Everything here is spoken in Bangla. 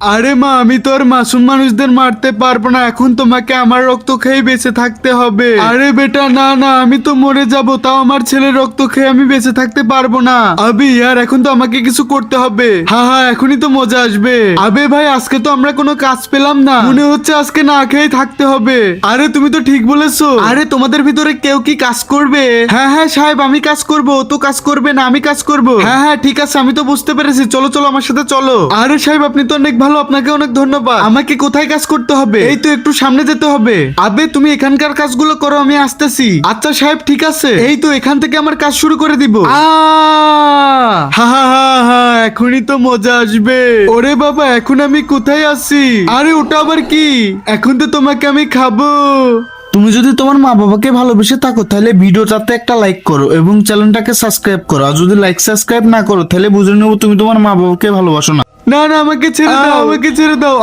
আরে মা, আমি তো আর মাসুম মানুষদের মারতে পারবো না, এখন তোমাকে আমার রক্ত খেয়ে বেঁচে থাকতে হবে। আরে বেটা, না না, আমি তো মরে যাব, তাও আমার ছেলের রক্ত খেয়ে আমি বেঁচে থাকতে পারবো না। আবি ইয়ার, এখন তো আমাকে কিছু করতে হবে। হ্যাঁ হ্যাঁ, এখনই তো মজা আসবে। আবে ভাই, আজকে তো আমরা কোনো কাজ পেলাম না, মনে হচ্ছে আজকে না খেয়ে থাকতে হবে। আরে তুমি তো ঠিক বলেছো। আরে তোমাদের ভিতরে কেউ কি কাজ করবে? হ্যাঁ হ্যাঁ সাহেব, আমি কাজ করবো, ও তো কাজ করবে না, আমি কাজ করবো। হ্যাঁ হ্যাঁ ঠিক আছে, আমি তো বুঝতে পেরেছি, চলো চলো আমার সাথে চলো। আরে সাহেব, আপনি তো অনেক ভালো, আপনাকে অনেক ধন্যবাদ। আমাকে কোথায় কাজ করতে হবে? এই তো একটু সামনে যেতে হবে। আবে তুমি এখানকার কাজগুলো করো, আমি আসতেছি। আচ্ছা সাহেব, ঠিক আছে। এই তো এখান থেকে আমার কাজ শুরু করে দিব। হা হা হা হা, এখনই তো মজা আসবে। ওরে বাবা, এখন আমি কোথায় আছি? আরে ওটা আবার কি? এখন তো তোমাকে আমি খাবো। তুমি যদি তোমার মা বাবাকে ভালোবেসে থাকো তাহলে ভিডিওটাতে একটা লাইক করো এবং চ্যানেলটাকে সাবস্ক্রাইব করো। আর যদি লাইক সাবস্ক্রাইব না করো তাহলে বুঝে নেবো তুমি তোমার মা বাবাকে ভালোবাসো না। না না, আমাকে ছেড়ে দাও, আমাকে ছেড়ে দাও।